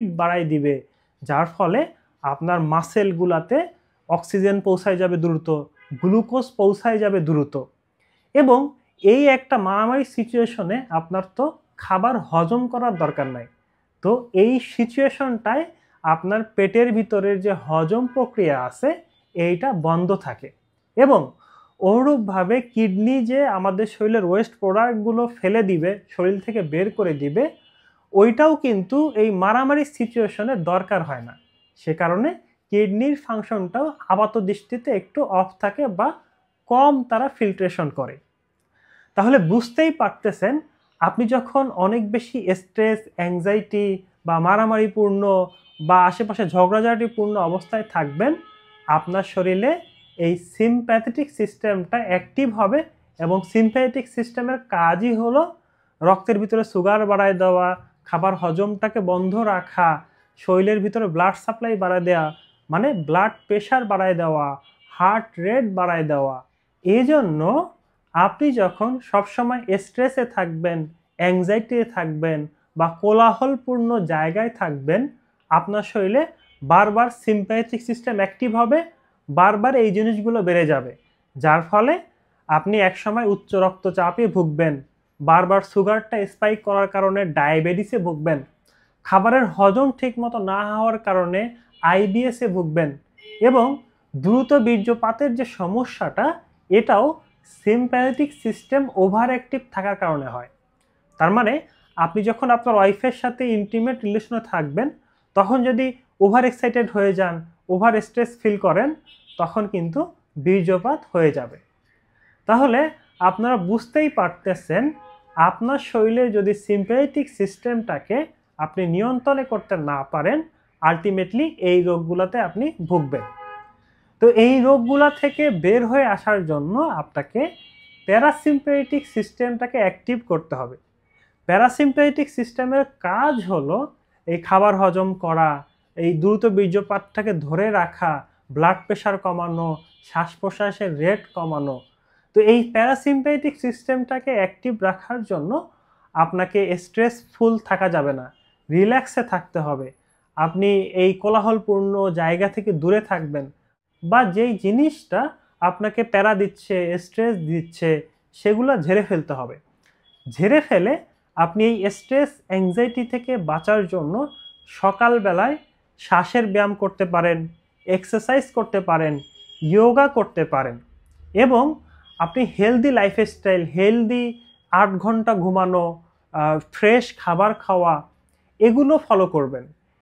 বাড়াই দিবে, যার ফলে আপনার মাসেলগুলাতে অক্সিজেন পৌঁছায় যাবে দ্রুত, গ্লুকোজ পৌঁছায় যাবে দ্রুত। এবং এই একটা মারামারি সিচুয়েশনে আপনার তো খাবার হজম করার দরকার নাই। তো এই সিচুয়েশনটায় আপনার পেটের ভিতরের যে হজম প্রক্রিয়া আছে এইটা বন্ধ থাকে। এবং অনুরূপভাবে কিডনি যে আমাদের শরীরের ওয়েস্ট প্রোডাক্টগুলো ফেলে দিবে, শরীর থেকে বের করে দিবে, ওইটাও কিন্তু এই মারামারি সিচুয়েশনে দরকার হয় না। সে কারণে কিডনির ফাংশনটাও আপাত দৃষ্টিতে একটু অফ থাকে বা কম তারা ফিল্ট্রেশন করে। তাহলে বুঝতেই পারতেছেন, আপনি যখন অনেক বেশি স্ট্রেস, অ্যাংজাইটি বা মারামারিপূর্ণ বা আশেপাশে ঝগড়াঝাটিপূর্ণ অবস্থায় থাকবেন, আপনার শরীরে এই সিম্প্যাথেটিক সিস্টেমটা অ্যাক্টিভ হবে। এবং সিম্প্যাথেটিক সিস্টেমের কাজই হলো রক্তের ভিতরে সুগার বাড়ায় দেওয়া, খাবার হজমটাকে বন্ধ রাখা, শরীরের ভিতরে ব্লাড সাপ্লাই বাড়ায় দেওয়া, মানে ব্লাড প্রেশার বাড়ায় দেওয়া, হার্ট রেট বাড়ায় দেওয়া। এই জন্য আপনি যখন সবসময় স্ট্রেসে থাকবেন, অ্যাংজাইটিতে থাকবেন বা কোলাহলপূর্ণ জায়গায় থাকবেন, আপনার শরীরে বারবার সিম্প্যাথেটিক সিস্টেম অ্যাক্টিভ হবে, বারবার এই জিনিসগুলো বেড়ে যাবে, যার ফলে আপনি একসময় উচ্চ রক্তচাপে ভুগবেন, বারবার সুগারটা স্পাইক করার কারণে ডায়াবেটিসে ভুগবেন, খাবারের হজম ঠিকমতো না হওয়ার কারণে আইবিএসে ভুগবেন, এবং দ্রুত বীর্যপাতের যে সমস্যাটা এটাও সিম্প্যাথেটিক সিস্টেম ওভার অ্যাক্টিভ থাকার কারণে হয়। তার মানে আপনি যখন আপনার ওয়াইফের সাথে ইন্টিমেট রিলেশনে থাকবেন, তখন যদি ওভার এক্সাইটেড হয়ে যান, ওভার স্ট্রেস ফিল করেন, তখন কিন্তু বীর্যপাত হয়ে যাবে। তাহলে আপনারা বুঝতেই পারতেছেন, আপনার শরীরে যদি সিম্প্যাথেটিক সিস্টেমটাকে আপনি নিয়ন্ত্রণে করতে না পারেন, আলটিমেটলি এই রোগগুলোতে আপনি ভুগবেন। তো এই রোগগুলা থেকে বের হয়ে আসার জন্য আপনাকে প্যারাসিম্প্যাথেটিক সিস্টেমটাকে অ্যাক্টিভ করতে হবে। প্যারাসিম্প্যাথেটিক সিস্টেমের কাজ হলো এই খাবার হজম করা, এই দ্রুত বীর্যপাতটাকে ধরে রাখা, ব্লাড প্রেশার কমানো, শ্বাস প্রশ্বাসের রেট কমানো। তো এই প্যারাসিম্প্যাথেটিক সিস্টেমটাকে অ্যাক্টিভ রাখার জন্য আপনাকে স্ট্রেসফুল থাকা যাবে না, রিল্যাক্সে থাকতে হবে। আপনি এই কোলাহলপূর্ণ জায়গা থেকে দূরে থাকবেন, বা যেই জিনিসটা আপনাকে প্যারা দিচ্ছে, স্ট্রেস দিচ্ছে, সেগুলো ঝেড়ে ফেলতে হবে। ঝেড়ে ফেলে আপনি এই স্ট্রেস, অ্যাংজাইটি থেকে বাঁচার জন্য সকালবেলায় শ্বাসের ব্যায়াম করতে পারেন, এক্সারসাইজ করতে পারেন, যোগা করতে পারেন, এবং আপনি হেলদি লাইফস্টাইল, হেলদি 8 ঘন্টা ঘুমানো, ফ্রেশ খাবার খাওয়া, এগুলো ফলো করবেন।